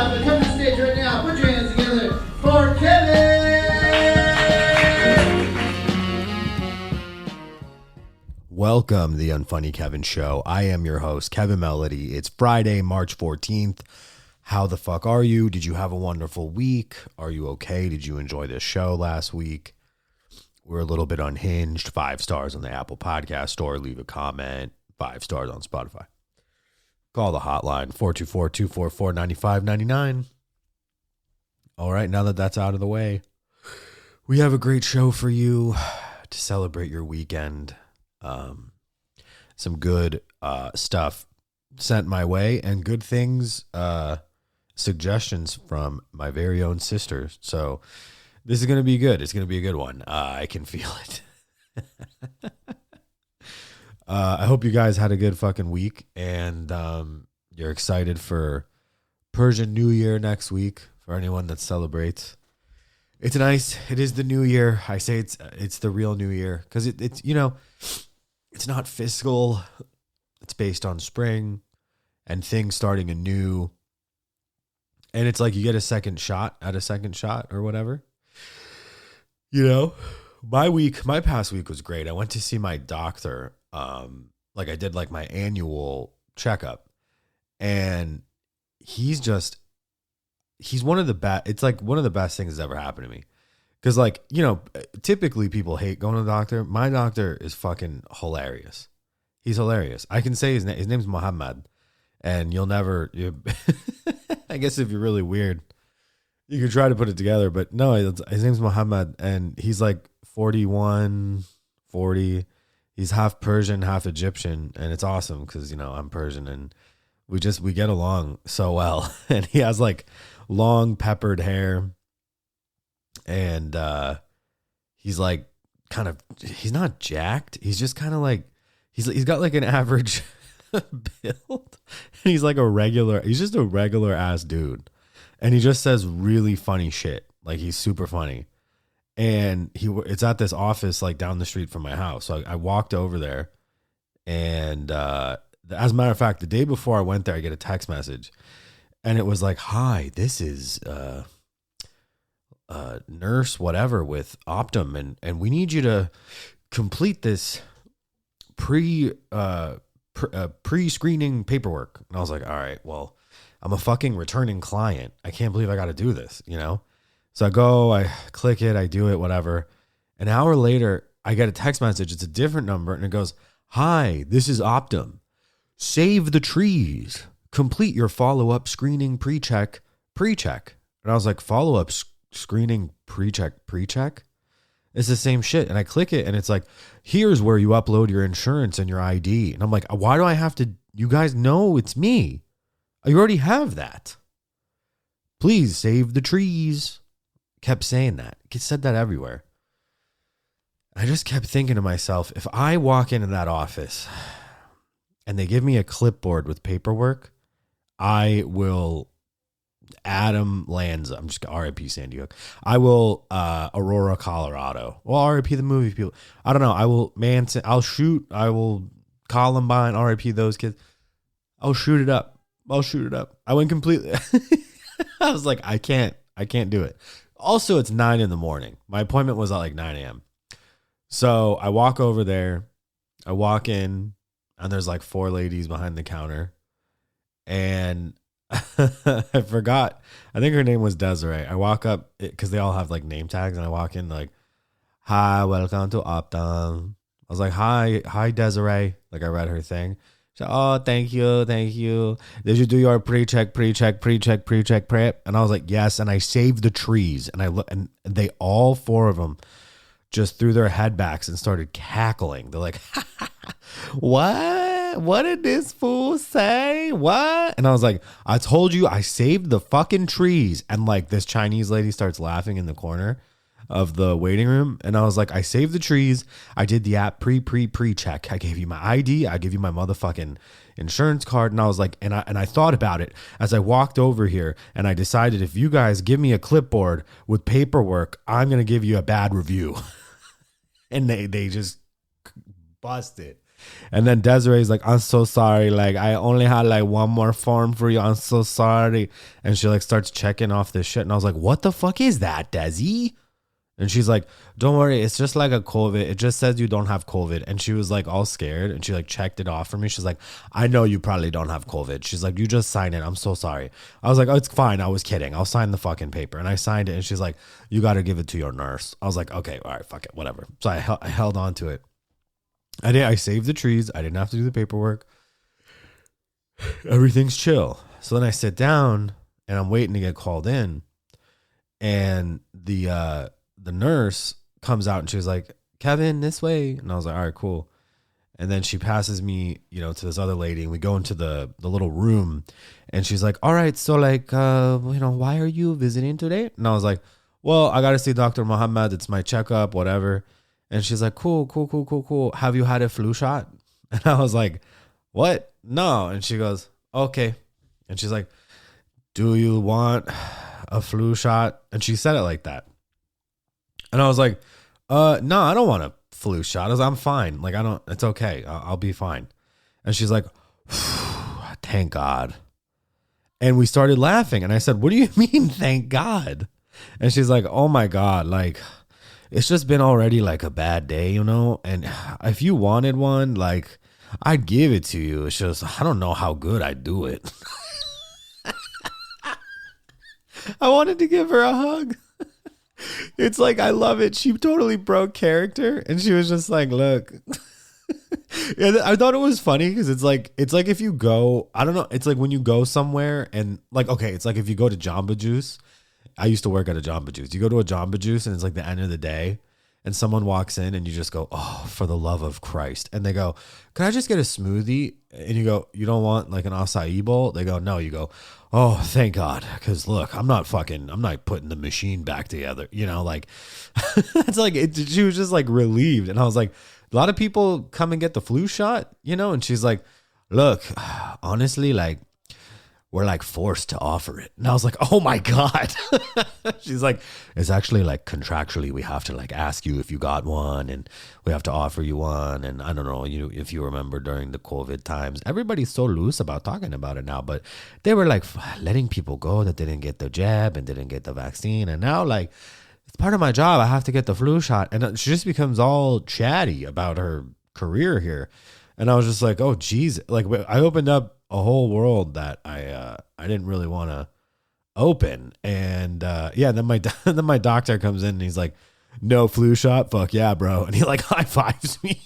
Come to the stage right now. Put your hands together for Kevin. Welcome to the Unfunny Kevin Show. I am your host, Kevin Melody. It's Friday, March 14th. How the fuck are you? Did you have a wonderful week? Are you okay? Did you enjoy this show last week? We're a little bit unhinged. 5 stars on the Apple Podcast Store. Leave a comment. 5 stars on Spotify. Call the hotline, 424-244-9599. All right, now that that's out of the way, we have a great show for you to celebrate your weekend. Some good stuff sent my way and good things, suggestions from my very own sister. So this is going to be good. It's going to be a good one. I can feel it. I hope you guys had a good fucking week and you're excited for Persian New Year next week for anyone that celebrates. It's nice. It is the new year. I say it's the real new year because it's, you know, it's not fiscal. It's based on spring and things starting anew. And it's like you get a second shot or whatever. You know, my past week was great. I went to see my doctor. Like I did like my annual checkup, and he's one of the best. It's like one of the best things that's ever happened to me. Cause like, you know, typically people hate going to the doctor. My doctor is fucking hilarious. He's hilarious. I can say his name's Muhammad, and I guess if you're really weird, you could try to put it together, but no, his name's Muhammad, and he's like 41, 40. He's half Persian, half Egyptian, and it's awesome because, you know, I'm Persian, and we get along so well. And he has like long peppered hair, and he's like he's not jacked. He's just kind of like he's got like an average build. He's like he's just a regular ass dude, and he just says really funny shit. Like he's super funny. And it's at this office like down the street from my house. So I walked over there, and as a matter of fact, the day before I went there, I get a text message, and it was like, "Hi, this is nurse whatever with Optum, and we need you to complete this pre-screening paperwork." And I was like, "All right, well, I'm a fucking returning client. I can't believe I got to do this, you know." So I go, I click it, I do it, whatever. An hour later, I get a text message. It's a different number, and it goes, "Hi, this is Optum. Save the trees. Complete your follow-up screening pre-check. And I was like, follow-up screening pre-check? It's the same shit. And I click it, and it's like, here's where you upload your insurance and your ID. And I'm like, why do I have to? You guys know it's me. You already have that. Please save the trees. Kept saying that. Said that everywhere. I just kept thinking to myself, if I walk into that office and they give me a clipboard with paperwork, I will Adam Lanza. I'm just R.I.P. Sandy Hook. I will Aurora, Colorado. Well, R.I.P. the movie people. I don't know. I will Manson. I'll shoot. I will Columbine. R.I.P. those kids. I'll shoot it up. I went completely. I was like, I can't do it. Also, it's 9 a.m. My appointment was at like 9 a.m. So I walk over there. I walk in, and there's like 4 ladies behind the counter. And I forgot. I think her name was Desiree. I walk up because they all have like name tags, and I walk in like, "Hi, welcome to Optum." I was like, hi, Desiree. Like I read her thing. She said, "Oh, thank you. Did you do your pre-check prep?" And I was like, "Yes." And I saved the trees, and I look, and they all 4 of them just threw their head backs and started cackling. They're like, "What? What did this fool say? What?" And I was like, "I told you I saved the fucking trees." And like this Chinese lady starts laughing in the corner of the waiting room. And I was like, "I saved the trees. I did the app pre-check. I gave you my ID. I give you my motherfucking insurance card." And I was like, and I thought about it as I walked over here, and I decided, if you guys give me a clipboard with paperwork, I'm going to give you a bad review. And they just busted. And then Desiree's like, I'm so sorry. Like, I only had like one more form for you. I'm so sorry. And she like starts checking off this shit. And I was like, what the fuck is that, Desi? And she's like, don't worry. It's just like a COVID. It just says you don't have COVID. And she was like all scared. And she like checked it off for me. She's like, I know you probably don't have COVID. She's like, you just sign it. I'm so sorry. I was like, oh, it's fine. I was kidding. I'll sign the fucking paper. And I signed it. And she's like, you got to give it to your nurse. I was like, okay, all right, fuck it, whatever. So I held on to it. I saved the trees. I didn't have to do the paperwork. Everything's chill. So then I sit down and I'm waiting to get called in. And the nurse comes out and she was like, Kevin, this way. And I was like, all right, cool. And then she passes me, to this other lady, and we go into the little room, and she's like, all right, so like, why are you visiting today? And I was like, well, I got to see Dr. Muhammad. It's my checkup, whatever. And she's like, cool. Have you had a flu shot? And I was like, what? No. And she goes, okay. And she's like, do you want a flu shot? And she said it like that. And I was like, no, I don't want a flu shot. I was like, I'm fine. Like, it's okay. I'll be fine. And she's like, thank God. And we started laughing. And I said, what do you mean, thank God? And she's like, oh my God. Like, it's just been already like a bad day, And if you wanted one, like, I'd give it to you. It's just, I don't know how good I'd do it. I wanted to give her a hug. It's like, I love it. She totally broke character. And she was just like, look. Yeah, I thought it was funny because it's like if you go, I don't know. It's like when you go somewhere and like, okay, it's like if you go to Jamba Juice. I used to work at a Jamba Juice. You go to a Jamba Juice and it's like the end of the day and someone walks in and you just go, oh, for the love of Christ. And they go, can I just get a smoothie? And you go, you don't want like an acai bowl? They go, no. You go, oh, thank God. Because look, I'm not putting the machine back together. Like, that's like, she was just like relieved. And I was like, a lot of people come and get the flu shot, And she's like, look, honestly, like, we're like forced to offer it. And I was like, oh my God. She's like, it's actually like contractually, we have to like ask you if you got one and we have to offer you one. And I don't know, if you remember during the COVID times, everybody's so loose about talking about it now, but they were like letting people go that didn't get the jab and didn't get the vaccine. And now like, it's part of my job. I have to get the flu shot. And she just becomes all chatty about her career here. And I was just like, oh geez. Like I opened up a whole world that I didn't really want to open. And then my doctor comes in and he's like, no flu shot? Fuck yeah, bro. And he like high fives me.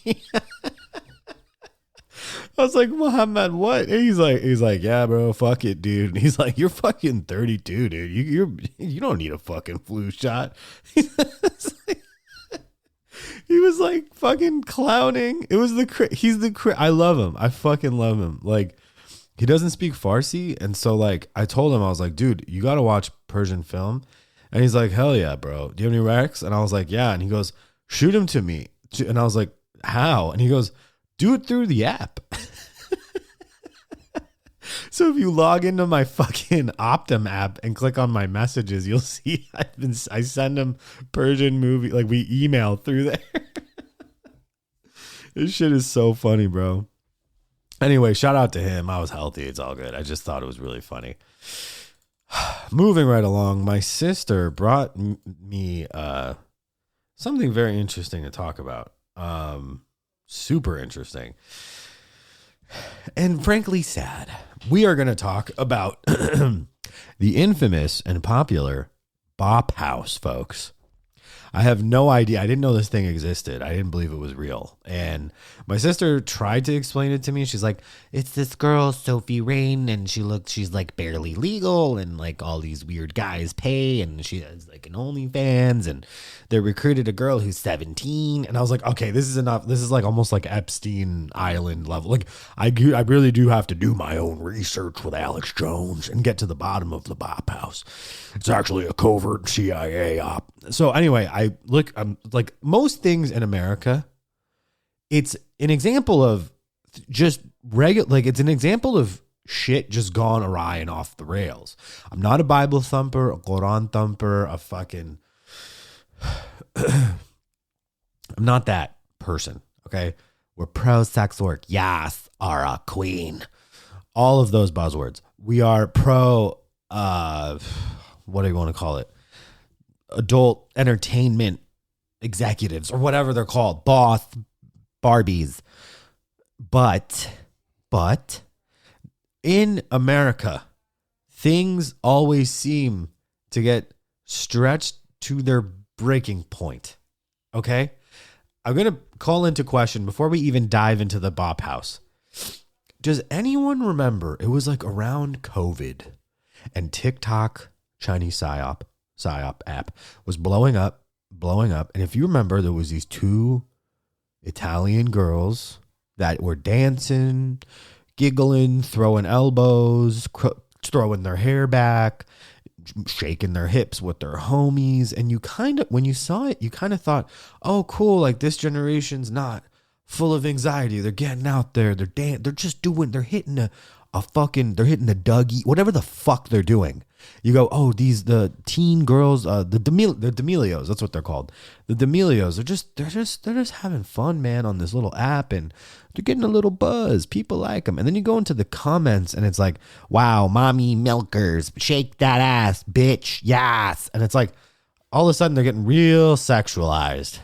I was like, Muhammad, what? And he's like, yeah, bro, fuck it, dude. And he's like, you're fucking 32, dude. You don't need a fucking flu shot. He was like fucking clowning. It was I love him. I fucking love him. Like, he doesn't speak Farsi. And so like, I told him, I was like, dude, you got to watch Persian film. And he's like, hell yeah, bro. Do you have any recs? And I was like, yeah. And he goes, shoot him to me. And I was like, how? And he goes, do it through the app. So if you log into my fucking Optum app and click on my messages, you'll see I send him Persian movie. Like we email through there. This shit is so funny, bro. Anyway, shout out to him. I was healthy. It's all good. I just thought it was really funny. Moving right along, my sister brought me something very interesting to talk about. Super interesting. And frankly sad. We are going to talk about the infamous and popular Bop House, folks. I have no idea. I didn't know this thing existed. I didn't believe it was real. And my sister tried to explain it to me. She's like, it's this girl, Sophie Rain, and she's like barely legal, and like all these weird guys pay, and she has like an OnlyFans, and they recruited a girl who's 17. And I was like, okay, this is enough. This is like almost like Epstein Island level. Like I really do have to do my own research with Alex Jones and get to the bottom of the Bop House. It's actually a covert CIA op. So anyway, I'm like most things in America, it's an example of just regular, like it's an example of shit just gone awry and off the rails. I'm not a Bible thumper, a Quran thumper, a fucking, I'm not that person. Okay. We're pro sex work. Yes, are a queen. All of those buzzwords. We are pro, what do you want to call it? Adult entertainment executives or whatever they're called. Boss Barbies. But in America, things always seem to get stretched to their breaking point. Okay? I'm going to call into question before we even dive into the Bop House. Does anyone remember it was like around COVID and TikTok Chinese psyop app was blowing up. And if you remember, there was these two Italian girls that were dancing, giggling, throwing elbows, throwing their hair back, shaking their hips with their homies. And you kind of, when you saw it, you kind of thought, oh, cool. Like this generation's not full of anxiety. They're getting out there. They're hitting a Dougie, whatever the fuck they're doing. You go, oh, the teen girls, the D'Amelios, that's what they're called. The D'Amelios, they're just having fun, man, on this little app, and they're getting a little buzz. People like them. And then you go into the comments and it's like, wow, mommy milkers, shake that ass, bitch. Yes. And it's like, all of a sudden they're getting real sexualized.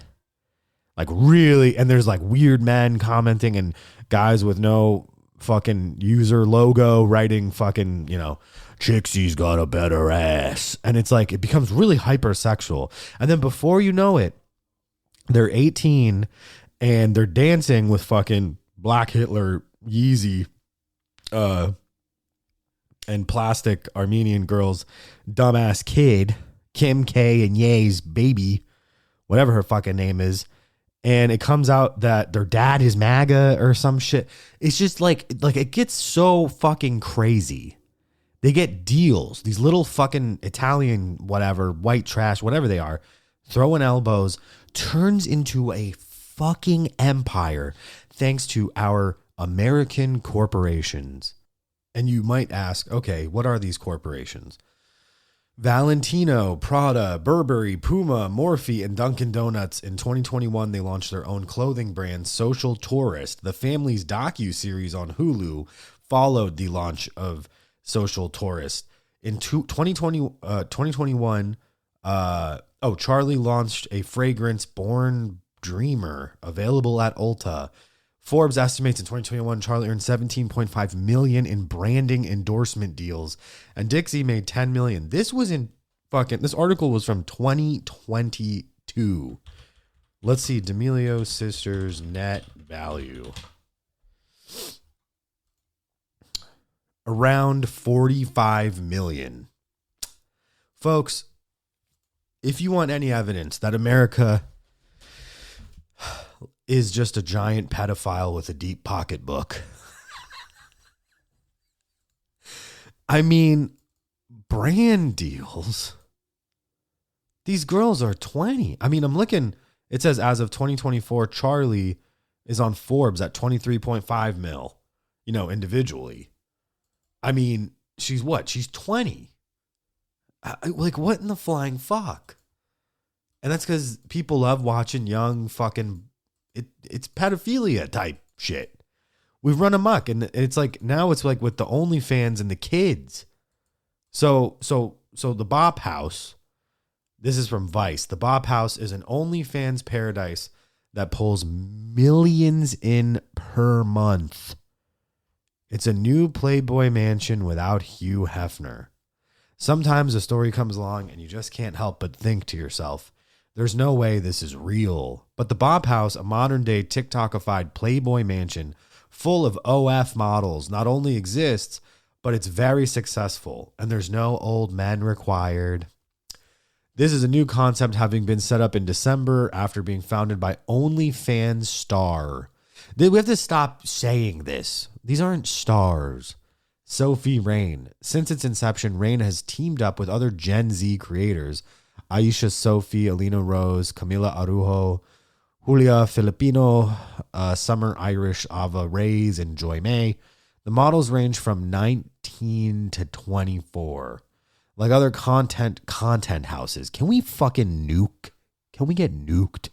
Like really, and there's like weird men commenting and guys with no fucking user logo writing fucking, Chixie's got a better ass. And it's like, it becomes really hypersexual. And then before you know it, they're 18 and they're dancing with fucking Black Hitler, Yeezy, and plastic Armenian girls, dumbass kid, Kim K and Ye's baby, whatever her fucking name is. And it comes out that their dad is MAGA or some shit. It's just like it gets so fucking crazy. They get deals. These little fucking Italian, whatever, white trash, whatever they are, throwing elbows, turns into a fucking empire thanks to our American corporations. And you might ask, okay, what are these corporations? Valentino, Prada, Burberry, Puma, Morphe, and Dunkin' Donuts. In 2021, they launched their own clothing brand, Social Tourist. The family's docu-series on Hulu followed the launch of Social Tourist. In 2021, Charlie launched a fragrance, Born Dreamer, available at Ulta. Forbes estimates in 2021, Charlie earned $17.5 million in branding endorsement deals, and Dixie made $10 million. This article was from 2022. Let's see, D'Amelio sisters net value. Around $45 million. Folks, if you want any evidence that America is just a giant pedophile with a deep pocketbook, I mean, brand deals. These girls are 20. I mean, I'm looking, it says as of 2024, Charlie is on Forbes at 23.5 mil, individually. I mean, she's what? She's 20. Like, what in the flying fuck? And that's because people love watching young fucking, it's pedophilia type shit. We've run amok, and it's like, now it's like with the OnlyFans and the kids. So the Bop House, this is from Vice. The Bop House is an OnlyFans paradise that pulls millions in per month. It's a new Playboy mansion without Hugh Hefner. Sometimes a story comes along and you just can't help but think to yourself, there's no way this is real. But the Bop House, a modern-day TikTokified Playboy mansion full of OF models, not only exists, but it's very successful, and there's no old men required. This is a new concept having been set up in December after being founded by OnlyFans star. We have to stop saying this. These aren't stars. Sophie Rain. Since its inception, Rain has teamed up with other Gen Z creators, Aisha Sophie, Alina Rose, Camila Arujo, Julia Filipino, Summer Irish, Ava Reyes, and Joy May. The models range from 19 to 24. Like other content houses. Can we fucking nuke? Can we get nuked?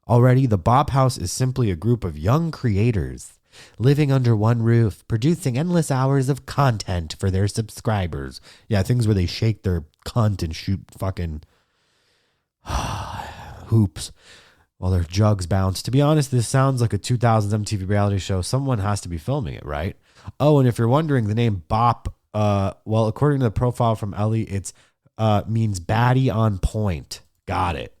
Already, the Bop House is simply a group of young creators living under one roof, producing endless hours of content for their subscribers. Yeah, things where they shake their cunt and shoot fucking hoops while their jugs bounce. To be honest, this sounds like a 2000s MTV reality show. Someone has to be filming it, right? Oh, and if you're wondering, the name Bop, well, according to the profile from Ellie, it's means baddie on point. Got it.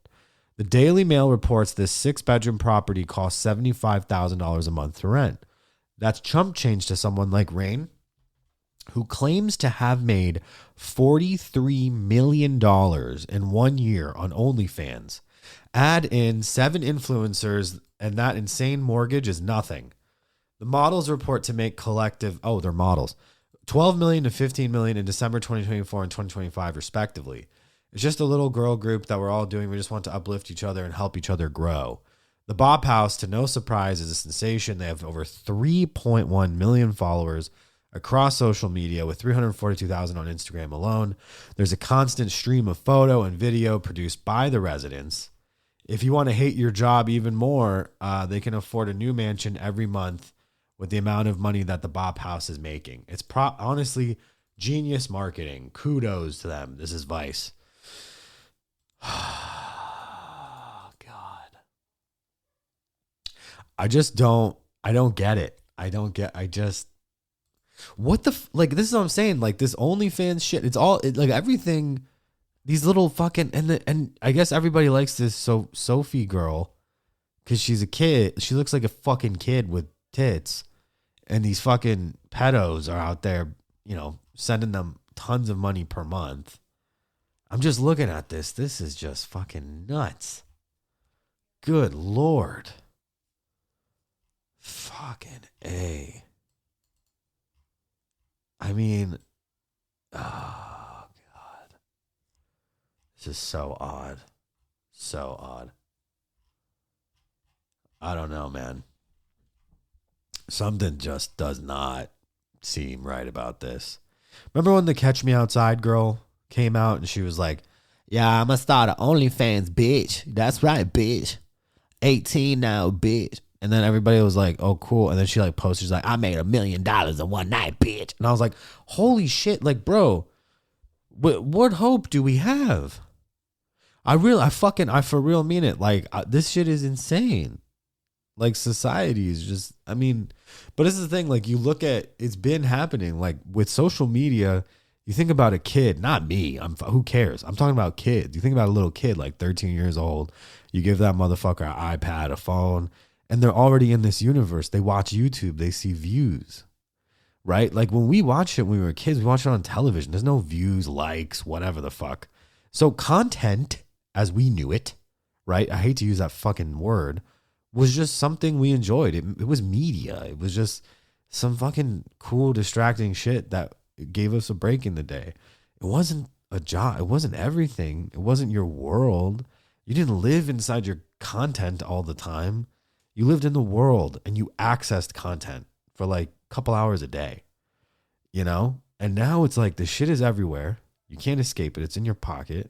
The Daily Mail reports this 6-bedroom property costs $75,000 a month to rent. That's chump change to someone like Rain, who claims to have made $43 million in 1 year on OnlyFans. Add in 7 influencers, and that insane mortgage is nothing. The models report to make collective, they're models, $12 million to $15 million in December 2024 and 2025, respectively. It's just a little girl group that we're all doing. We just want to uplift each other and help each other grow. The Bop House, to no surprise, is a sensation. They have over 3.1 million followers across social media with 342,000 on Instagram alone. There's a constant stream of photo and video produced by the residents. If you want to hate your job even more, they can afford a new mansion every month with the amount of money that the Bop House is making. It's honestly genius marketing. Kudos to them. This is Vice. Oh, God. I don't get it. What the, this is what I'm saying. Like, this OnlyFans shit, it's all, everything, these little fucking, and I guess everybody likes this Sophie girl because she's a kid. She looks like a fucking kid with tits. And these fucking pedos are out there, sending them tons of money per month. I'm just looking at this. This is just fucking nuts. Good Lord. Fucking A. I mean, oh, God. This is so odd. So odd. I don't know, man. Something just does not seem right about this. Remember when the Catch Me Outside girl came out and she was like, yeah, I'm gonna start an OnlyFans, bitch. That's right, bitch. 18 now, bitch. And then everybody was like, oh, cool. And then she posted, she's like, I made $1 million in one night, bitch. And I was like, holy shit. Bro, what hope do we have? I for real mean it. This shit is insane. Society is just, but this is the thing. You look at, it's been happening. With social media, you think about a kid, not me. Who cares? I'm talking about kids. You think about a little kid, 13 years old. You give that motherfucker an iPad, a phone, and they're already in this universe. They watch YouTube. They see views, right? When we watched it when we were kids, we watched it on television. There's no views, likes, whatever the fuck. So content, as we knew it, right? I hate to use that fucking word, was just something we enjoyed. It was media. It was just some fucking cool, distracting shit that gave us a break in the day. It wasn't a job. It wasn't everything. It wasn't your world. You didn't live inside your content all the time. You lived in the world and you accessed content for a couple hours a day, And now it's the shit is everywhere. You can't escape it. It's in your pocket.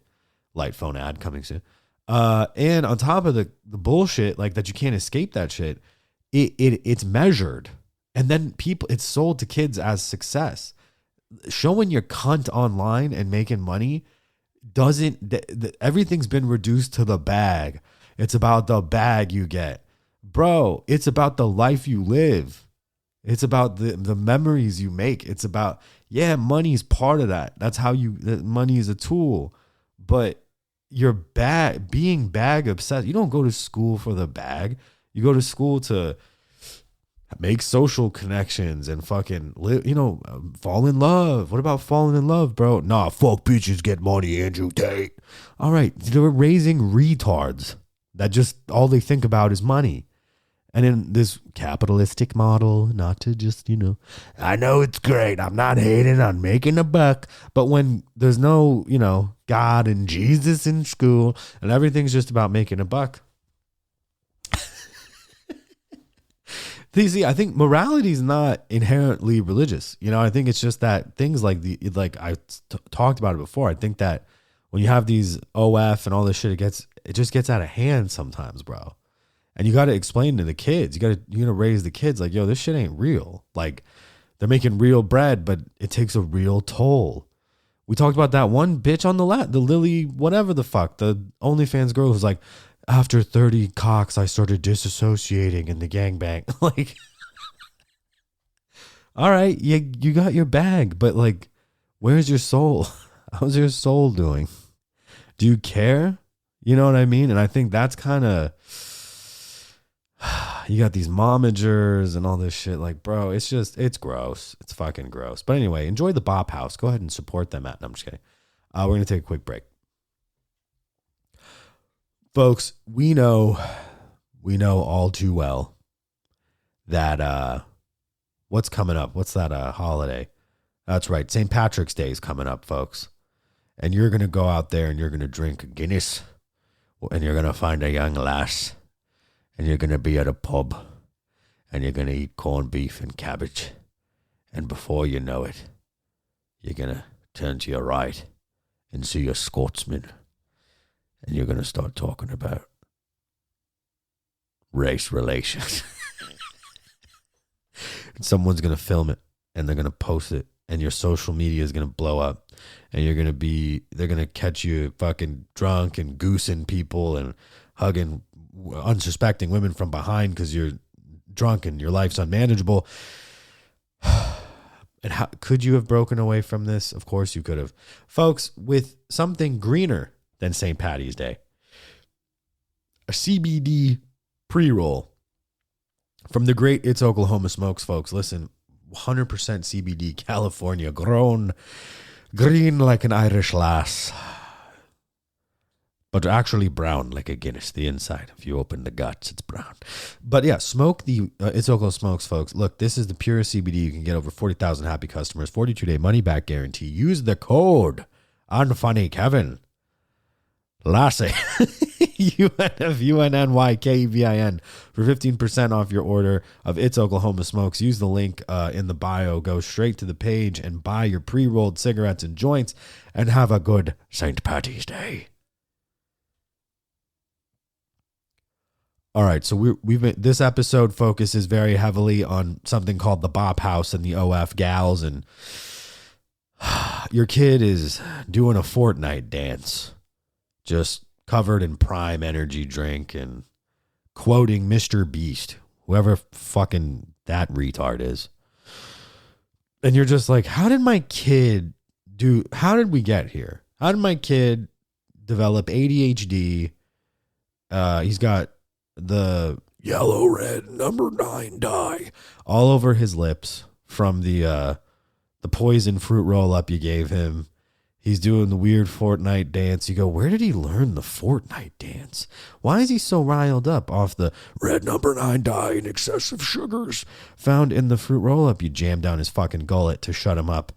Light phone ad coming soon. And on top of the bullshit, that you can't escape that shit, it's measured. And then it's sold to kids as success. Showing your cunt online and making money everything's been reduced to the bag. It's about the bag you get. Bro, it's about the life you live. It's about the memories you make. It's about, money's part of that. That's how money is a tool. But you're being bag obsessed. You don't go to school for the bag. You go to school to make social connections and fucking live, fall in love. What about falling in love, bro? Nah, fuck bitches, get money, Andrew Tate. All right, they're raising retards that just all they think about is money. And in this capitalistic model, not to just, I know it's great. I'm not hating on making a buck. But when there's no, God and Jesus in school and everything's just about making a buck. See, I think morality is not inherently religious. I think it's just that things like talked about it before. I think that when you have these OF and all this shit, it just gets out of hand sometimes, bro. And you got to explain to the kids. You got to raise the kids like, yo, this shit ain't real. Like, they're making real bread, but it takes a real toll. We talked about that one bitch on the Lily, whatever the fuck, the OnlyFans girl who's like, after 30 cocks, I started disassociating in the gangbang. Like, all right, you got your bag, but like, where's your soul? How's your soul doing? Do you care? You know what I mean? And I think that's kind of, you got these momagers and all this shit. Like, bro, it's gross. It's fucking gross. But anyway, enjoy the Bop House. Go ahead and support them at. No, I'm just kidding. We're going to take a quick break. Folks, we know all too well that what's coming up? What's that holiday? That's right. St. Patrick's Day is coming up, folks. And you're going to go out there and you're going to drink a Guinness and you're going to find a young lass and you're going to be at a pub and you're going to eat corned beef and cabbage. And before you know it, you're going to turn to your right and see a Scotsman. And you're going to start talking about race relations. And someone's going to film it and they're going to post it. And your social media is going to blow up. And they're going to catch you fucking drunk and goosing people and hugging unsuspecting women from behind because you're drunk and your life's unmanageable. And how could you have broken away from this? Of course you could have. Folks, with something greener than St. Paddy's Day, a CBD pre-roll from the great It's Oklahoma Smokes, folks. Listen, 100% CBD, California, grown green like an Irish lass, but actually brown like a Guinness, the inside. If you open the guts, it's brown. But yeah, smoke the It's Oklahoma Smokes, folks. Look, this is the purest CBD. You can get over 40,000 happy customers, 42-day money-back guarantee. Use the code UnfunnyKevin. Lassie, UNFUNNYKEVIN for 15% off your order of It's Oklahoma Smokes. Use the link in the bio. Go straight to the page and buy your pre-rolled cigarettes and joints and have a good St. Paddy's Day. All right, so this episode focuses very heavily on something called the Bop House and the OF gals, and your kid is doing a Fortnite dance. Just covered in prime energy drink and quoting Mr. Beast, whoever fucking that retard is. And you're just like, how did we get here? How did my kid develop ADHD? He's got the yellow, red, number 9 dye all over his lips from the poison fruit roll up you gave him. He's doing the weird Fortnite dance. You go, where did he learn the Fortnite dance? Why is he so riled up off the red number 9 dye and excessive sugars found in the fruit roll-up you jammed down his fucking gullet to shut him up?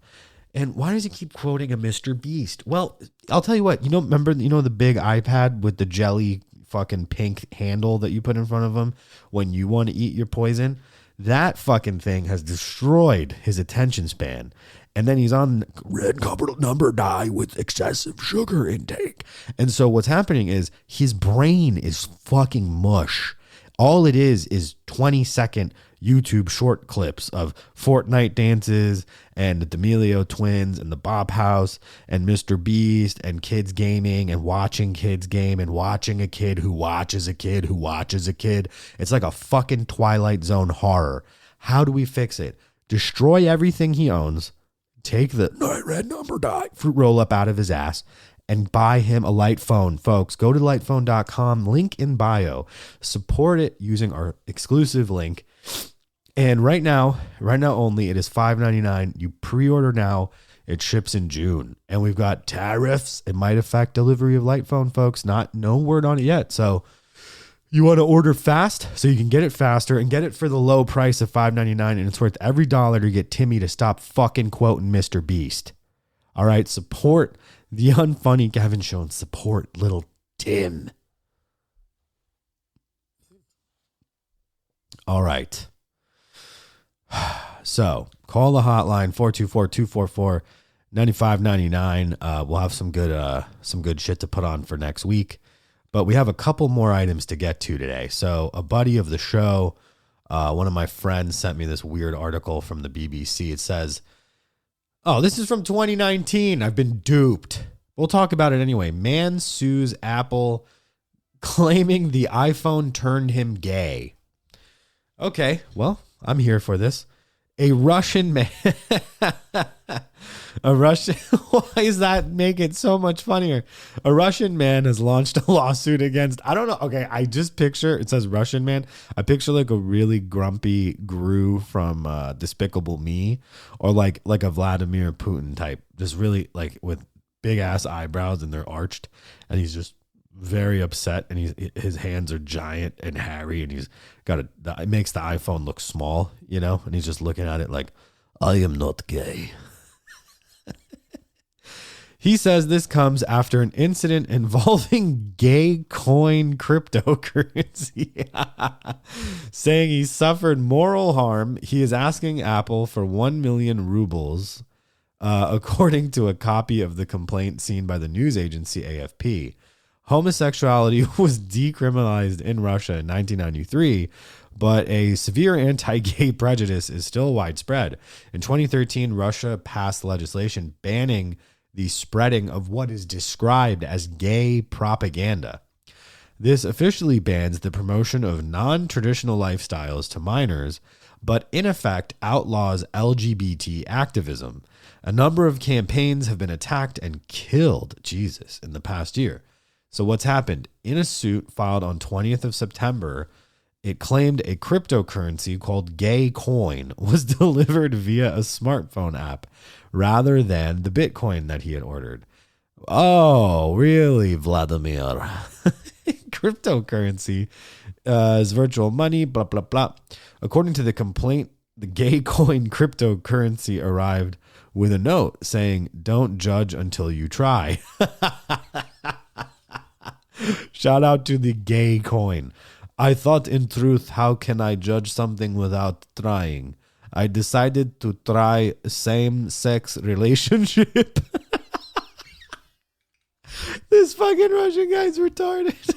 And why does he keep quoting a Mr. Beast? Well, I'll tell you what. Remember the big iPad with the jelly fucking pink handle that you put in front of him when you want to eat your poison? That fucking thing has destroyed his attention span. And then he's on red number dye with excessive sugar intake. And so what's happening is his brain is fucking mush. All it is 20-second YouTube short clips of Fortnite dances and the D'Amelio twins and the Bop House and Mr. Beast and kids gaming and watching kids game and watching a kid who watches a kid who watches a kid. It's like a fucking Twilight Zone horror. How do we fix it? Destroy everything he owns. Take the red number dye fruit roll up out of his ass and buy him a light phone. Folks, go to lightphone.com, link in bio. Support it using our exclusive link. And right now only, it is $5.99. You pre-order now. It ships in June. And we've got tariffs. It might affect delivery of light phone, folks. No word on it yet. So you want to order fast so you can get it faster and get it for the low price of $5.99, and it's worth every dollar to get Timmy to stop fucking quoting Mr. Beast. All right, support the Unfunny Kevin Show and support little Tim. All right. So call the hotline 424-244-9599. We'll have some good shit to put on for next week. But we have a couple more items to get to today. So a buddy of the show, one of my friends sent me this weird article from the BBC. It says, oh, this is from 2019. I've been duped. We'll talk about it anyway. Man sues Apple claiming the iPhone turned him gay. Okay, well, I'm here for this. A Russian man. Why does that make it so much funnier? A Russian man has launched a lawsuit against, I don't know. Okay, I just picture, it says Russian man. I picture like a really grumpy Gru from Despicable Me, or like a Vladimir Putin type, just really like with big ass eyebrows and they're arched, and he's just very upset, and his hands are giant and hairy, and he's got it makes the iPhone look small, you know, and he's just looking at it like, I am not gay. He says this comes after an incident involving GayCoin cryptocurrency, saying he suffered moral harm. He is asking Apple for 1 million rubles, according to a copy of the complaint seen by the news agency AFP. Homosexuality was decriminalized in Russia in 1993, but a severe anti-gay prejudice is still widespread. In 2013, Russia passed legislation banning the spreading of what is described as gay propaganda. This officially bans the promotion of non-traditional lifestyles to minors, but in effect outlaws LGBT activism. A number of campaigns have been attacked and killed, Jesus, in the past year. So what's happened? In a suit filed on 20th of September, it claimed a cryptocurrency called GayCoin was delivered via a smartphone app rather than the Bitcoin that he had ordered. Oh, really, Vladimir? Cryptocurrency is virtual money, blah, blah, blah. According to the complaint, the GayCoin cryptocurrency arrived with a note saying, don't judge until you try. Shout out to the GayCoin. I thought, in truth, how can I judge something without trying? I decided to try same-sex relationship. This fucking Russian guy's retarded.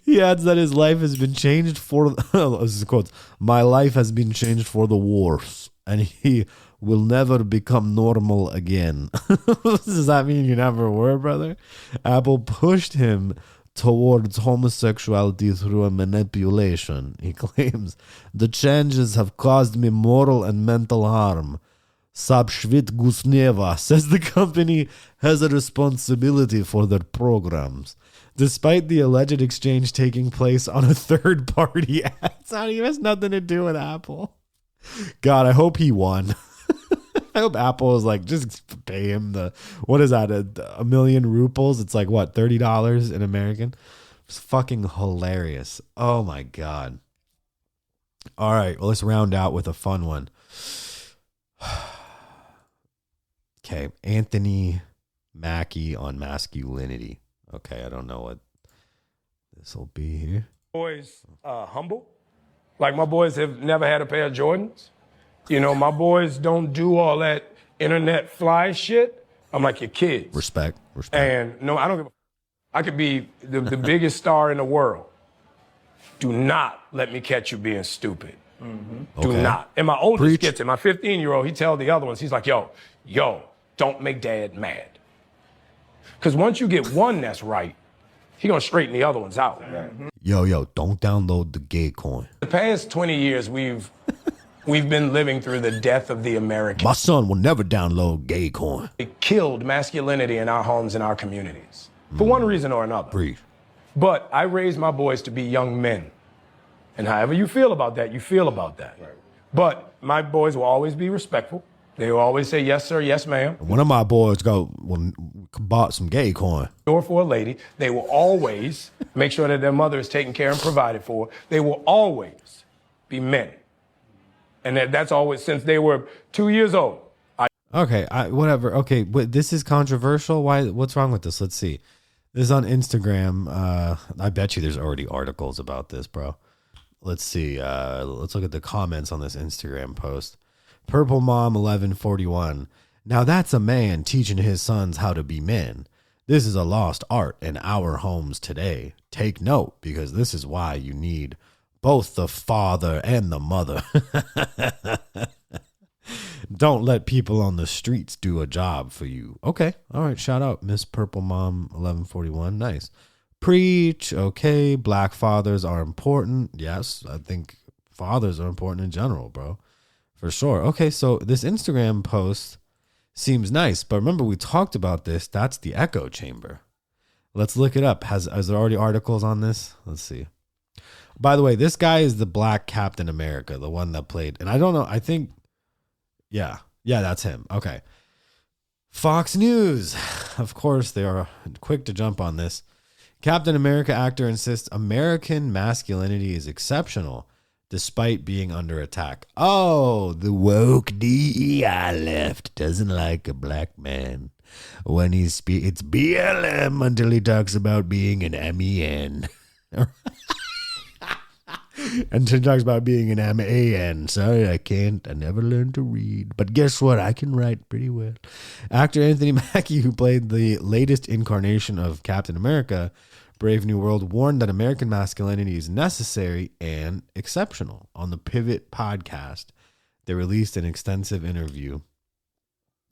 He adds that his life has been changed for, this is quotes, my life has been changed for the worse, and he will never become normal again. Does that mean you never were, brother? Apple pushed him towards homosexuality through a manipulation. He claims, the changes have caused me moral and mental harm. Sabshvit Gusneva says the company has a responsibility for their programs, despite the alleged exchange taking place on a third-party app. It has nothing to do with Apple. God, I hope he won. I hope Apple is like, just pay him what is that, a million rubles? It's like, what, $30 in American? It's fucking hilarious. Oh, my God. All right, well, let's round out with a fun one. Okay, Anthony Mackie on masculinity. Okay, I don't know what this will be here. Boys humble. Like, my boys have never had a pair of Jordans. You know, my boys don't do all that internet fly shit. I'm like your kids. Respect. And no, I don't give a I could be the biggest star in the world. Do not let me catch you being stupid. Mm-hmm. Do not. And my oldest gets it. My 15-year-old, he tell the other ones, he's like, yo, don't make dad mad. Because once you get one that's right, he gonna straighten the other ones out. Mm-hmm. Yo, don't download the GayCoin. The past 20 years, we've been living through the death of the American. My son will never download GayCoin. It killed masculinity in our homes and our communities for one reason or another. Breathe. But I raised my boys to be young men. And however you feel about that, you feel about that. Right. But my boys will always be respectful. They will always say, yes, sir, yes, ma'am. One of my boys bought some GayCoin. Or for a lady, they will always make sure that their mother is taken care and provided for. They will always be men. And that's always since they were 2 years old. Okay, whatever. Okay, this is controversial. Why? What's wrong with this? Let's see. This is on Instagram. I bet you there's already articles about this, bro. Let's see. Let's look at the comments on this Instagram post. Purple Mom 1141. Now that's a man teaching his sons how to be men. This is a lost art in our homes today. Take note, because this is why you need both the father and the mother. Don't let people on the streets do a job for you. Okay. All right. Shout out Miss Purple Mom 1141. Nice. Preach. Okay. Black fathers are important. Yes. I think fathers are important in general, bro. For sure. Okay. So this Instagram post seems nice, but remember we talked about this. That's the echo chamber. Let's look it up. Is there already articles on this? Let's see. By the way, this guy is the Black Captain America, the one that played. And I don't know. I think, yeah, that's him. Okay. Fox News. Of course, they are quick to jump on this. Captain America actor insists American masculinity is exceptional despite being under attack. Oh, the woke DEI left doesn't like a black man when it's BLM until he talks about being an MEN. Until he talks about being an MAN. Sorry, I can't. I never learned to read. But guess what? I can write pretty well. Actor Anthony Mackie, who played the latest incarnation of Captain America, Brave New World, warned that American masculinity is necessary and exceptional. On the Pivot podcast, they released an extensive interview.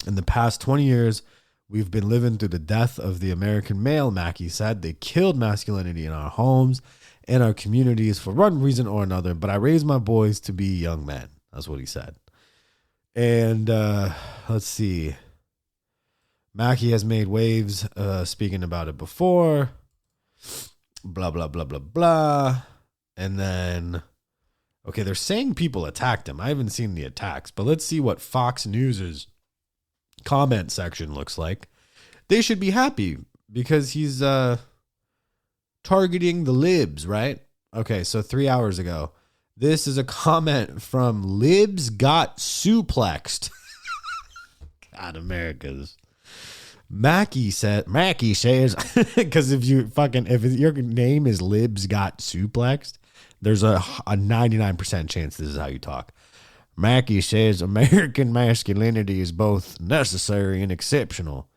In the past 20 years, we've been living through the death of the American male, Mackie said. They killed masculinity in our homes and our communities for one reason or another, but I raised my boys to be young men. That's what he said. And let's see. Mackie has made waves speaking about it before. Blah, blah, blah, blah, blah. And then, okay, they're saying people attacked him. I haven't seen the attacks, but let's see what Fox News's comment section looks like. They should be happy because he's targeting the libs, right? Okay, so 3 hours ago. This is a comment from Libs Got Suplexed. God, America's. Mackie says, because if your name is Libs Got Suplexed, there's a 99% chance this is how you talk. Mackie says American masculinity is both necessary and exceptional.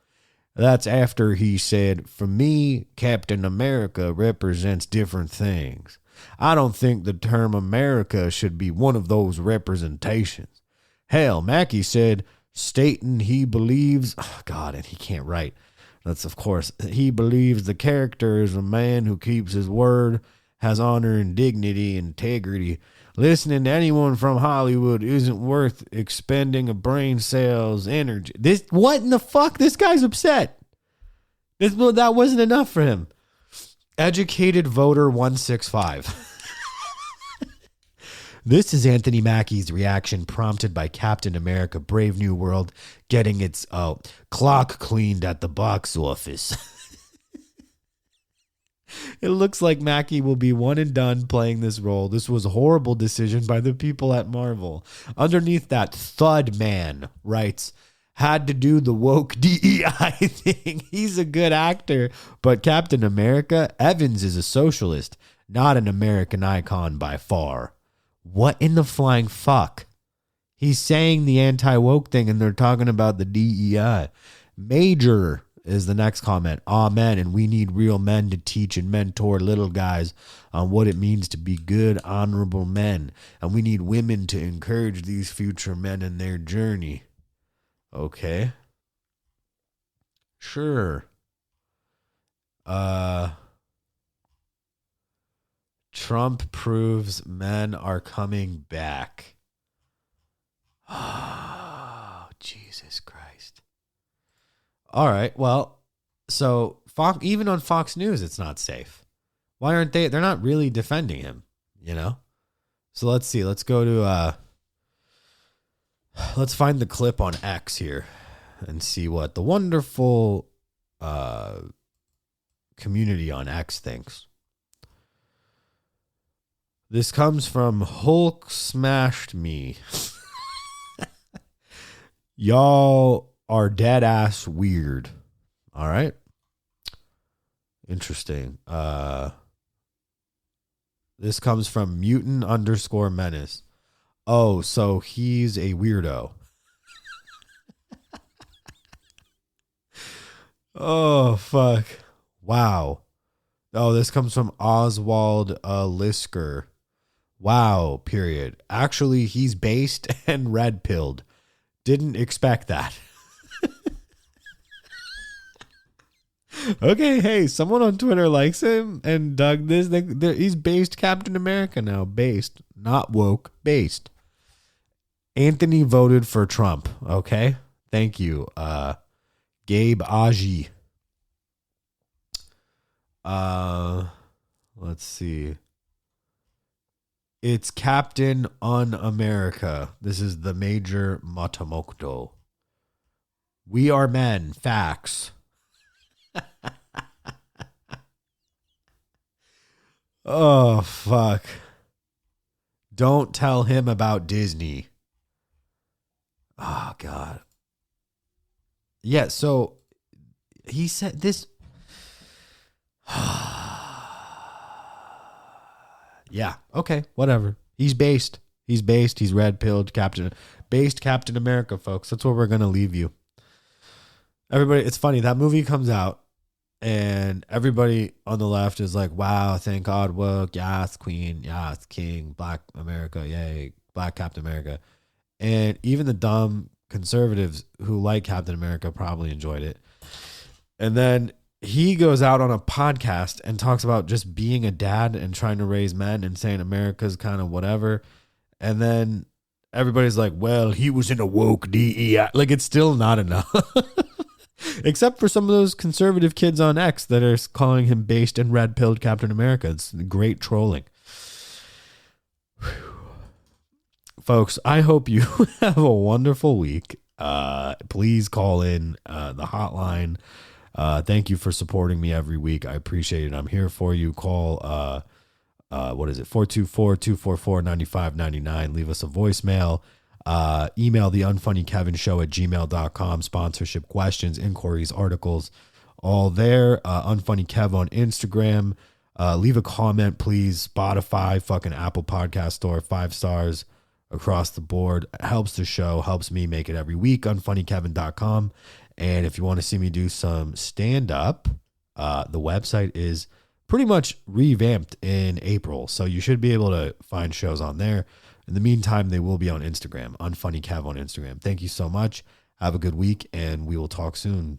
That's after he said, for me, Captain America represents different things. I don't think the term America should be one of those representations. Hell, Mackie said, stating he believes, oh God, and he can't write. That's, of course, he believes the character is a man who keeps his word, has honor and dignity, integrity. Listening to anyone from Hollywood isn't worth expending a brain cell's energy. What in the fuck? This guy's upset. That wasn't enough for him. Educated voter 165. This is Anthony Mackie's reaction prompted by Captain America Brave New World getting its clock cleaned at the box office. It looks like Mackie will be one and done playing this role. This was a horrible decision by the people at Marvel. Underneath that, Thud Man writes, had to do the woke DEI thing. He's a good actor, but Captain America, Evans is a socialist, not an American icon by far. What in the flying fuck? He's saying the anti-woke thing and they're talking about the DEI. Major is the next comment. Amen. And we need real men to teach and mentor little guys on what it means to be good, honorable men. And we need women to encourage these future men in their journey. Okay. Sure. Trump proves men are coming back. Oh, Jesus Christ. All right. Well, so even on Fox News, it's not safe. Why aren't they? They're not really defending him, you know? So let's see. Let's go to, let's find the clip on X here and see what the wonderful community on X thinks. This comes from Hulk Smashed Me. Y'all are dead ass weird. All right. Interesting. This comes from Mutant_Menace. Oh, so he's a weirdo. Oh, fuck. Wow. Oh, this comes from Oswald Lisker. Wow, period. Actually, he's based and red pilled. Didn't expect that. Okay, hey, someone on Twitter likes him and dug this. He's based Captain America now. Based. Not woke. Based. Anthony voted for Trump. Okay. Thank you. Gabe Aji. Let's see. It's Captain Un-America. This is the Major Matamokto. We are men. Facts. Oh, fuck. Don't tell him about Disney. Oh, God. Yeah, so he said this. Yeah, okay, whatever. He's based. He's red-pilled Captain. Based Captain America, folks. That's where we're going to leave you. Everybody, it's funny. That movie comes out, and everybody on the left is like, wow, thank God, woke, yes, queen, yes, king, black America, yay, black Captain America. And even the dumb conservatives who like Captain America probably enjoyed it. And then he goes out on a podcast and talks about just being a dad and trying to raise men and saying America's kind of whatever. And then everybody's like, well, he was in a woke DEI. Like, it's still not enough. Except for some of those conservative kids on X that are calling him based and red-pilled Captain America. It's great trolling. Whew. Folks, I hope you have a wonderful week. Please call in the hotline. Thank you for supporting me every week. I appreciate it. I'm here for you. Call, what is it? 424-244-9599. Leave us a voicemail. Email TheUnfunnyKevinShow at gmail.com. Sponsorship questions, inquiries, articles, all there. Unfunny Kev on Instagram. Leave a comment, please. Spotify, fucking Apple Podcast Store, 5 stars across the board. It helps the show, helps me make it every week. Unfunnykevin.com. And if you want to see me do some stand-up, the website is pretty much revamped in April. So you should be able to find shows on there. In the meantime, they will be on Instagram, UnfunnyKev on Instagram. Thank you so much. Have a good week, and we will talk soon.